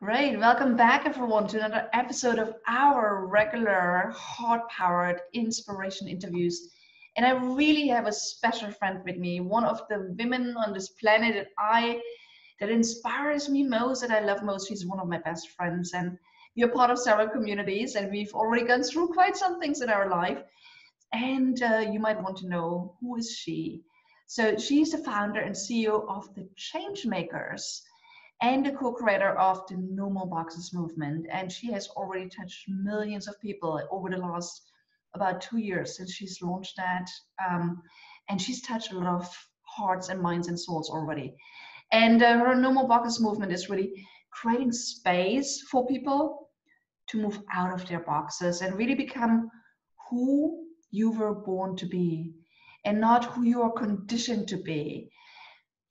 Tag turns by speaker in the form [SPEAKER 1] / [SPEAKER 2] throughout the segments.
[SPEAKER 1] Great. Welcome back, everyone, to another episode of our regular heart-powered inspiration interviews. And I really have a special friend with me, one of the women on this planet that inspires me most, that I love most. She's one of my best friends, and we are part of several communities, and we've already gone through quite some things in our life. And you might want to know, who is she? So she's the founder and CEO of the Changemakers and the co-creator of the No More Boxes movement. And she has already touched millions of people over the last about 2 years since she's launched that. And she's touched a lot of hearts and minds and souls already. And her No More Boxes movement is really creating space for people to move out of their boxes and really become who you were born to be and not who you are conditioned to be.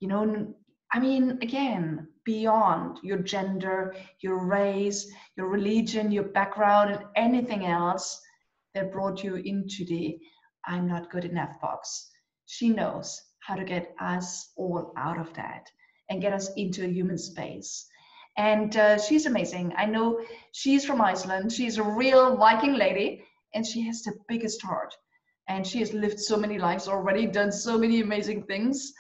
[SPEAKER 1] You know, I mean, again, beyond your gender, your race, your religion, your background, and anything else that brought you into the I'm not good enough box. She knows how to get us all out of that and get us into a human space. And she's amazing. I know she's from Iceland. She's a real Viking lady, and she has the biggest heart. And she has lived so many lives already, done so many amazing things.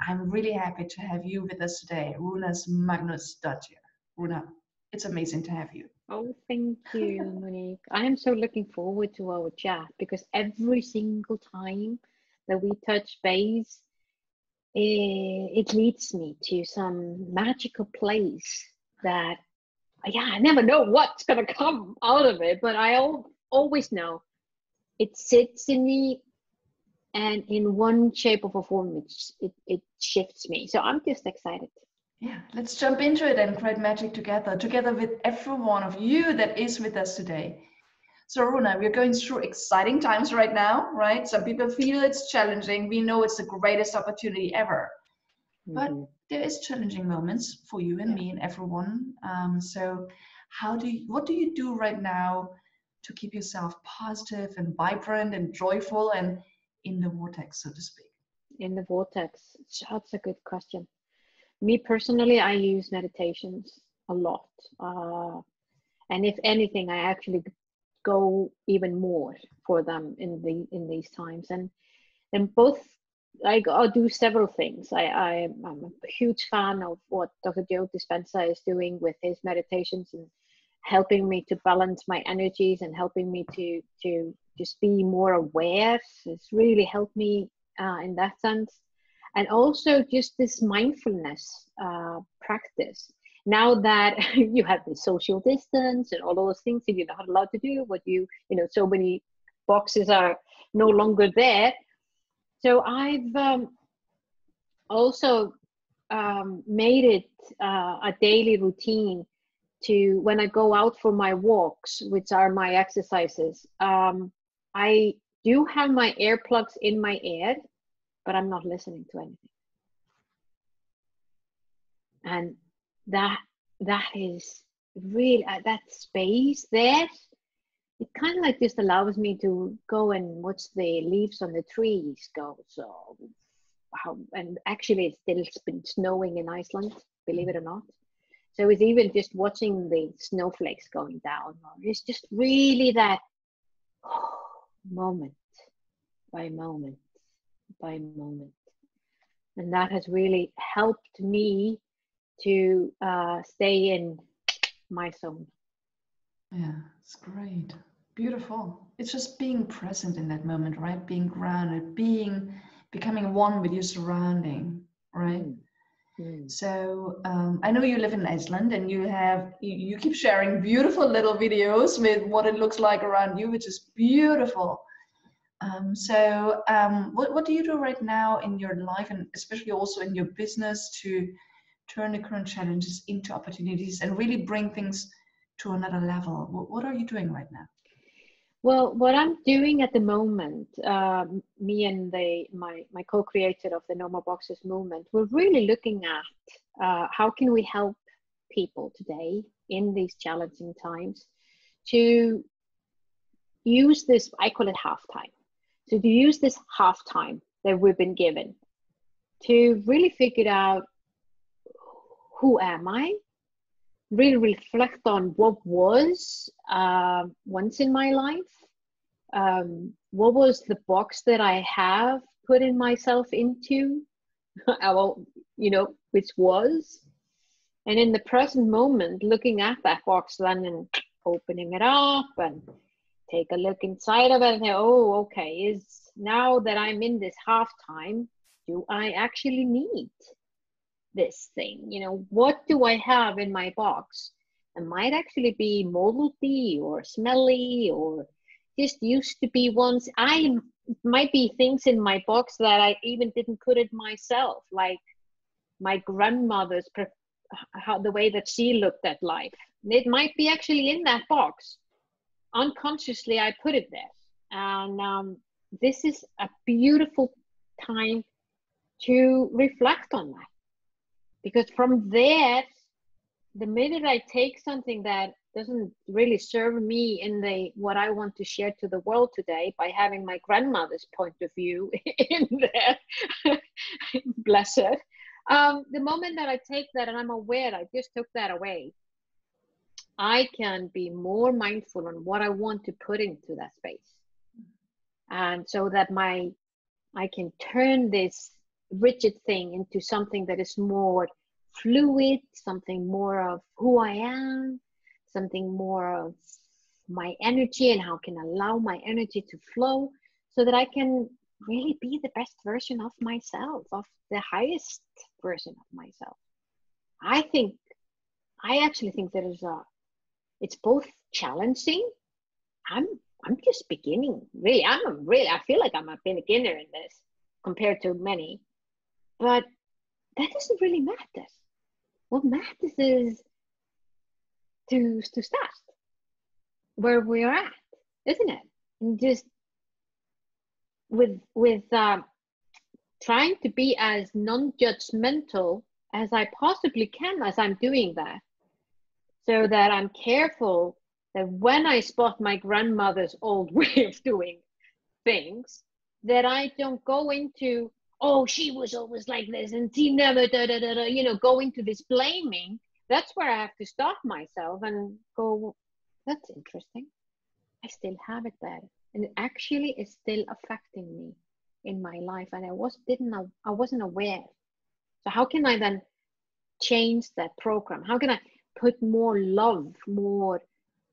[SPEAKER 1] I'm really happy to have you with us today, Rúna Magnúsdóttir. Runa, it's amazing to have you.
[SPEAKER 2] Oh, thank you, Monique. I am so looking forward to our chat because every single time that we touch base, it leads me to some magical place that, yeah, I never know what's going to come out of it, but I always know it sits in me, and in one shape or form, it shifts me. So I'm just excited.
[SPEAKER 1] Yeah, let's jump into it and create magic together with every one of you that is with us today. So Runa, we're going through exciting times right now, right? Some people feel it's challenging. We know it's the greatest opportunity ever. But there is challenging moments for you and me and everyone. So what do you do right now to keep yourself positive and vibrant and joyful and in the vortex, so to speak?
[SPEAKER 2] In the vortex, that's a good question. Me personally, I use meditations a lot. And if anything, I actually go even more for them in these times. And both, I'll do several things. I'm a huge fan of what Dr. Joe Dispenza is doing with his meditations and helping me to balance my energies and helping me to just be more aware. It's really helped me in that sense. And also just this mindfulness practice. Now that you have the social distance and all those things that you're not allowed to do, what so many boxes are no longer there. So I've also made it a daily routine to, when I go out for my walks, which are my exercises, I do have my earplugs in my ear, but I'm not listening to anything. And that is really that space there. It kind of like just allows me to go and watch the leaves on the trees go. So and actually it's still been snowing in Iceland, believe it or not. So it's even just watching the snowflakes going down. It's just really that moment by moment by moment. And that has really helped me to stay in my zone.
[SPEAKER 1] Yeah, it's great. Beautiful. It's just being present in that moment, right? Being grounded, becoming one with your surrounding, right? So I know you live in Iceland and you keep sharing beautiful little videos with what it looks like around you, which is beautiful. What do you do right now in your life and especially also in your business to turn the current challenges into opportunities and really bring things to another level? What are you doing right now?
[SPEAKER 2] Well, what I'm doing at the moment, me and my co-creator of the No More Boxes movement, we're really looking at how can we help people today in these challenging times to use this, I call it halftime. So to use this halftime that we've been given to really figure out, who am I? really reflect on what was once in my life. What was the box that I have put in myself into, well, which was, and in the present moment, looking at that box then and opening it up and take a look inside of it and say, oh, okay, is now that I'm in this halftime, do I actually need this thing? What do I have in my box? It might actually be moldy or smelly or just used to be once. Might be things in my box that I even didn't put it myself, like my grandmother's the way that she looked at life. It might be actually in that box. Unconsciously, I put it there. And this is a beautiful time to reflect on that. Because from there, the minute I take something that doesn't really serve me in what I want to share to the world today, by having my grandmother's point of view in there, bless her. The moment that I take that and I'm aware I just took that away, I can be more mindful on what I want to put into that space. And so that I can turn this rigid thing into something that is more fluid, something more of who I am, something more of my energy, and how can I allow my energy to flow so that I can really be the best version of myself, of the highest version of myself. I actually think that it's both challenging. I'm just beginning, really. I feel like I'm a beginner in this compared to many, but that doesn't really matter. What matters is to start where we are at, isn't it? And just with trying to be as non-judgmental as I possibly can as I'm doing that, so that I'm careful that when I spot my grandmother's old way of doing things, that I don't go into, oh, she was always like this and she never go into this blaming. That's where I have to stop myself and go, that's interesting. I still have it there, and it actually is still affecting me in my life, and I wasn't aware. So how can I then change that program? How can I put more love, more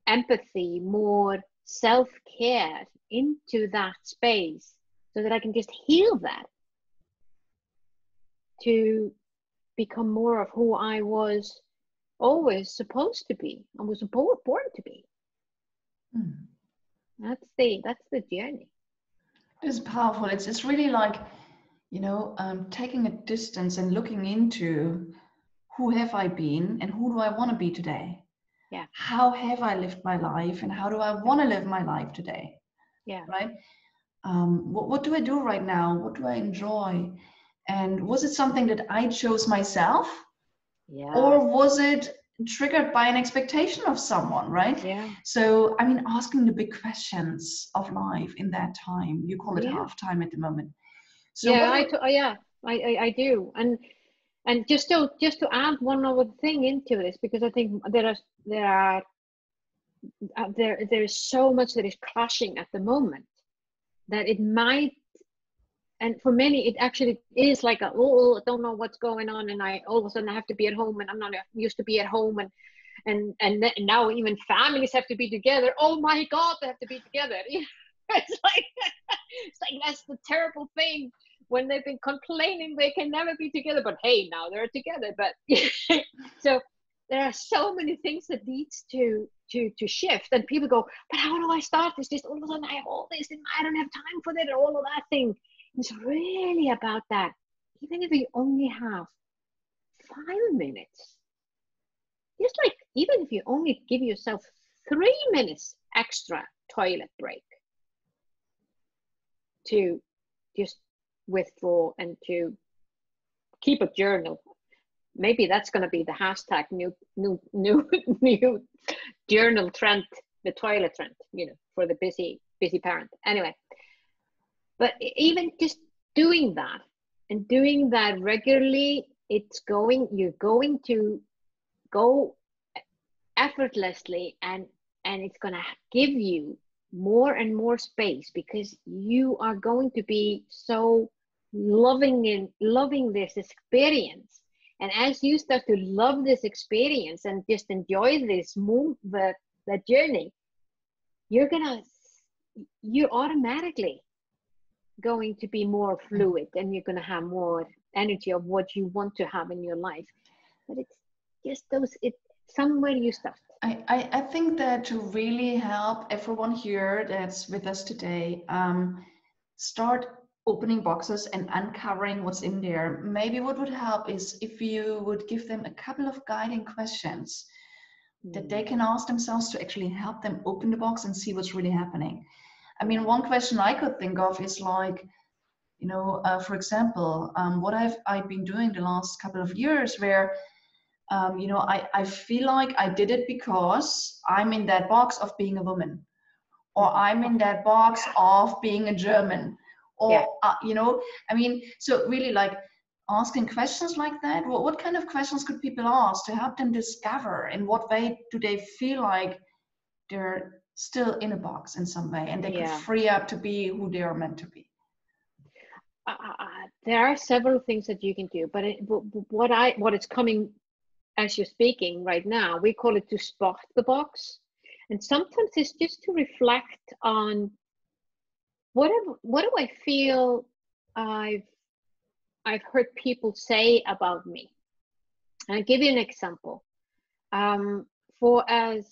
[SPEAKER 2] empathy, more self-care into that space so that I can just heal that to become more of who I was always supposed to be and was born to be? That's the journey.
[SPEAKER 1] It's powerful. It's really like, taking a distance and looking into who have I been and who do I want to be today?
[SPEAKER 2] Yeah.
[SPEAKER 1] How have I lived my life and how do I want to live my life today?
[SPEAKER 2] Yeah.
[SPEAKER 1] Right? What do I do right now? What do I enjoy? And was it something that I chose myself?
[SPEAKER 2] Yeah.
[SPEAKER 1] Or was it triggered by an expectation of someone, right?
[SPEAKER 2] Yeah.
[SPEAKER 1] So, I mean, asking the big questions of life in that time. You call it
[SPEAKER 2] Yeah.
[SPEAKER 1] halftime at the moment. So
[SPEAKER 2] yeah, I do. And just to add one other thing into this, because I think there is so much that is clashing at the moment that it might, and for many it actually is like I don't know what's going on, and I all of a sudden I have to be at home, and I'm not used to be at home, and now even families have to be together. Oh my God, they have to be together. It's like that's the terrible thing, when they've been complaining they can never be together, but hey, now they're together. But so there are so many things that needs to shift, and people go, but how do I start this? Just all of a sudden I have all this and I don't have time for that and all of that thing. It's really about that. Even if you only have 5 minutes, just like even if you only give yourself 3 minutes extra toilet break to just withdraw and to keep a journal. Maybe that's going to be the hashtag new journal trend, the toilet trend, for the busy parent. Anyway, but even just doing that and doing that regularly, you're going to go effortlessly, and it's going to give you more and more space, because you are going to be so loving this experience. And as you start to love this experience and just enjoy this move, the journey, you're automatically going to be more fluid, and you're going to have more energy of what you want to have in your life. But it's just somewhere you start.
[SPEAKER 1] I think that to really help everyone here that's with us today, start opening boxes and uncovering what's in there. Maybe what would help is if you would give them a couple of guiding questions that they can ask themselves to actually help them open the box and see what's really happening. I mean, one question I could think of is like, you know, for example, what I've been doing the last couple of years where, you know, I feel like I did it because I'm in that box of being a woman, or I'm in that box of being a German, or, you know, I mean, so really like asking questions like that. What kind of questions could people ask to help them discover in what way do they feel like they're still in a box in some way, and they could free up to be who they are meant to be?
[SPEAKER 2] There are several things that you can do, but what is coming as you're speaking right now, we call it to spot the box. And sometimes it's just to reflect on what do I feel I've heard people say about me. And I'll give you an example. For as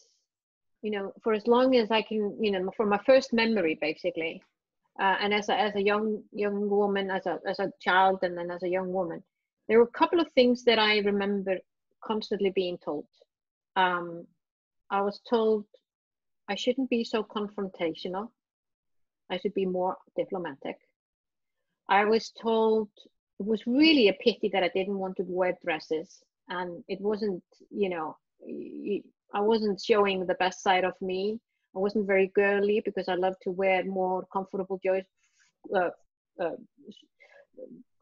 [SPEAKER 2] long as I can, you know, from my first memory, basically, and as a young woman, as a child, and then as a young woman, there were a couple of things that I remember constantly being told. I was told I shouldn't be so confrontational. I should be more diplomatic. I was told it was really a pity that I didn't want to wear dresses, and it wasn't, you know, I wasn't showing the best side of me. I wasn't very girly because I love to wear more comfortable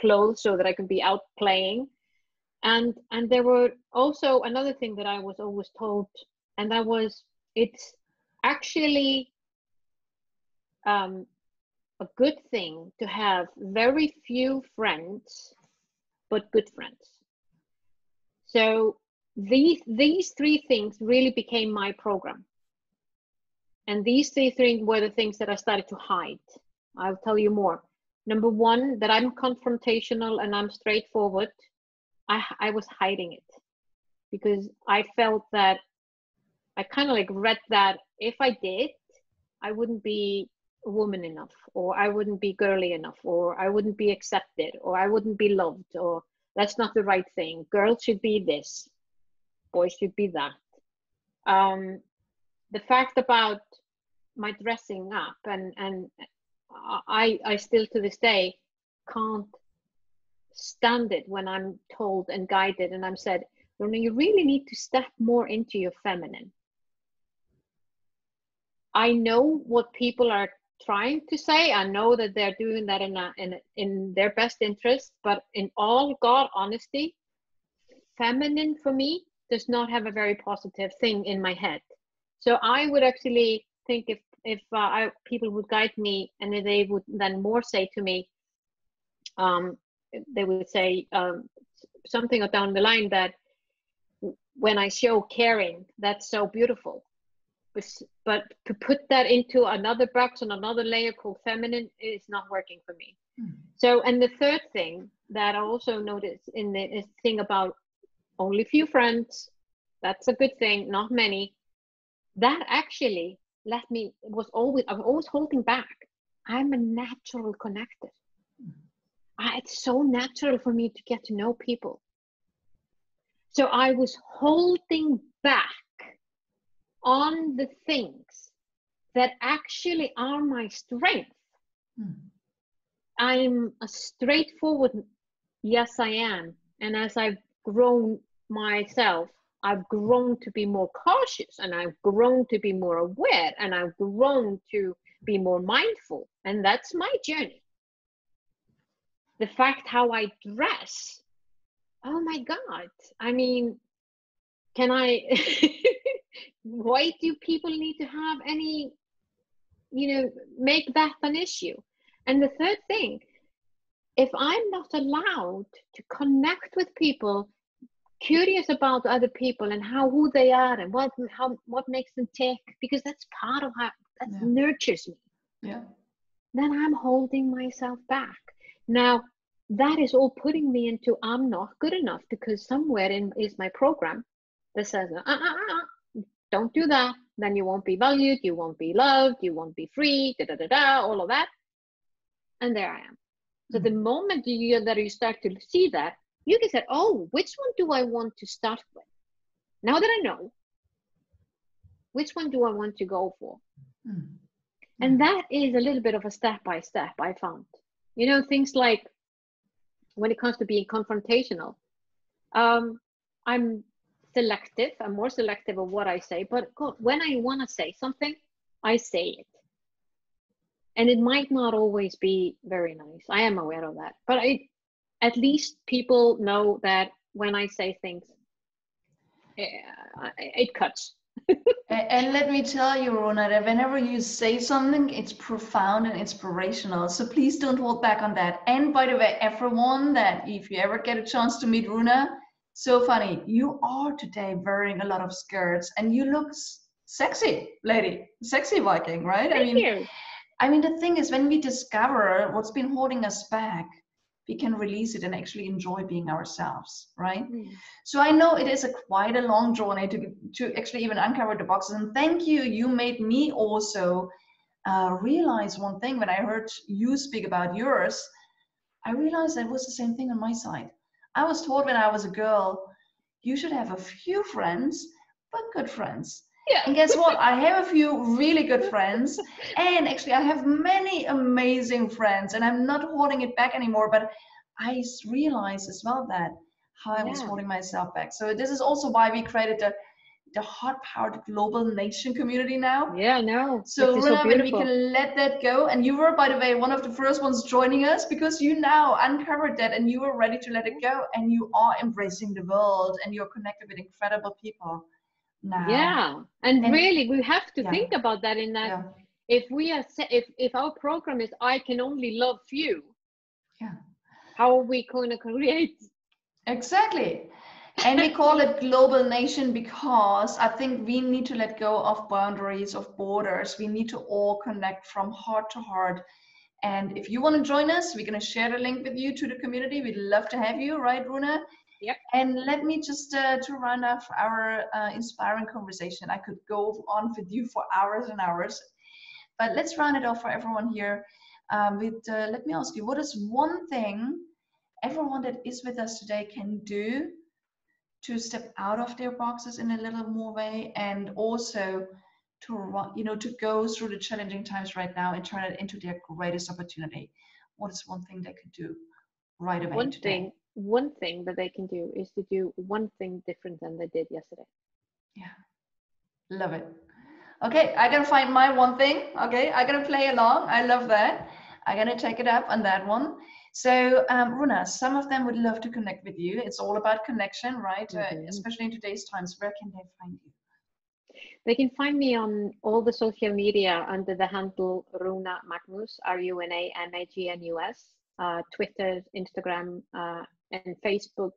[SPEAKER 2] clothes so that I can be out playing. And there were also another thing that I was always told, and that was, it's actually a good thing to have very few friends, but good friends. So these three things really became my program. And these three things were the things that I started to hide. I'll tell you more. Number one, that I'm confrontational and I'm straightforward. I was hiding it because I felt that I kind of like read that if I did, I wouldn't be a woman enough, or I wouldn't be girly enough, or I wouldn't be accepted, or I wouldn't be loved, or that's not the right thing. Girls should be this, boys should be that. The fact about my dressing up, and I still to this day can't stand it when I'm told and guided and I'm said, Runa, you really need to step more into your feminine. I know what people are trying to say. I know that they're doing that in their best interest, but in all God honesty, feminine for me does not have a very positive thing in my head. So I would actually think if people would guide me, and they would then more say to me, they would say something down the line that when I show caring, that's so beautiful. But to put that into another box on another layer called feminine is not working for me. So, and the third thing that I also noticed in the thing about only few friends, that's a good thing, not many, that actually I was always holding back. I'm a natural connector. It's so natural for me to get to know people. So I was holding back on the things that actually are my strength. I'm a straightforward, yes I am. And as I've grown myself, I've grown to be more cautious, and I've grown to be more aware, and I've grown to be more mindful. And that's my journey. The fact how I dress, oh my God. I mean, can I why do people need to have any, make that an issue? And the third thing, if I'm not allowed to connect with people, curious about other people and who they are and what makes them tick, because that's part of how that nurtures me.
[SPEAKER 1] Yeah.
[SPEAKER 2] Then I'm holding myself back. Now, that is all putting me into I'm not good enough, because somewhere is my program that says, don't do that. Then you won't be valued, you won't be loved, you won't be free, all of that. And there I am. So the moment that you start to see that, you can say, oh, which one do I want to start with? Now that I know, which one do I want to go for? And that is a little bit of a step-by-step, I found. Things like when it comes to being confrontational, I'm selective. I'm more selective of what I say, but when I want to say something, I say it. And it might not always be very nice. I am aware of that. But at least people know that when I say things, it cuts.
[SPEAKER 1] And let me tell you, Runa, that whenever you say something, it's profound and inspirational. So please don't hold back on that. And by the way, everyone, that if you ever get a chance to meet Runa, so funny, you are today wearing a lot of skirts and you look sexy, lady, sexy Viking, right?
[SPEAKER 2] Thank you.
[SPEAKER 1] I mean, the thing is, when we discover what's been holding us back, we can release it and actually enjoy being ourselves, right? So I know it is quite a long journey to actually even uncover the boxes. And thank you, you made me also realize one thing. When I heard you speak about yours, I realized that was the same thing on my side. I was told when I was a girl, you should have a few friends, but good friends.
[SPEAKER 2] Yeah.
[SPEAKER 1] And guess what? I have a few really good friends, and actually I have many amazing friends, and I'm not holding it back anymore, but I realized as well that how I was holding myself back. So this is also why we created the HeartPowered Global Nation community now.
[SPEAKER 2] Yeah, no.
[SPEAKER 1] So Runa, when we can let that go, and you were, by the way, one of the first ones joining us, because you now uncovered that and you were ready to let it go, and you are embracing the world and you're connected with incredible people now.
[SPEAKER 2] Yeah, and really we have to think about that, in that if we are if our program is I can only love few, how are we going to create?
[SPEAKER 1] Exactly. And we call it Global Nation because I think we need to let go of boundaries, of borders. We need to all connect from heart to heart. And if you want to join us, we're going to share the link with you to the community. We'd love to have you, right, Runa?
[SPEAKER 2] Yep.
[SPEAKER 1] And let me just to round off our inspiring conversation. I could go on with you for hours and hours, but let's round it off for everyone here. Let me ask you, what is one thing everyone that is with us today can do to step out of their boxes in a little more way, and also to go through the challenging times right now and turn it into their greatest opportunity? What is one thing they could do right away today?
[SPEAKER 2] One thing that they can do is to do one thing different than they did yesterday.
[SPEAKER 1] Yeah, love it. Okay, I gotta find my one thing. Okay, I gotta play along. I love that. I'm gonna take it up on that one. So, Runa, some of them would love to connect with you. It's all about connection, right? Especially in today's times. Where can they find you?
[SPEAKER 2] They can find me on all the social media under the handle Rúna Magnús, RUNA Twitter, Instagram, and Facebook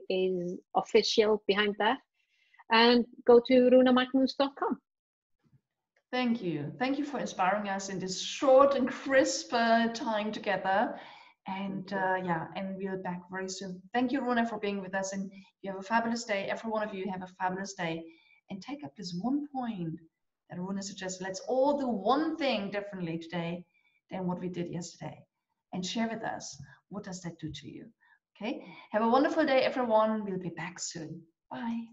[SPEAKER 2] is official behind that. And go to runamagnus.com.
[SPEAKER 1] Thank you. Thank you for inspiring us in this short and crisp time together. And and we'll be back very soon. Thank you, Runa, for being with us. And you have a fabulous day. Every one of you have a fabulous day. And take up this one point that Runa suggests. Let's all do one thing differently today than what we did yesterday. And share with us, what does that do to you? Okay. Have a wonderful day, everyone. We'll be back soon. Bye.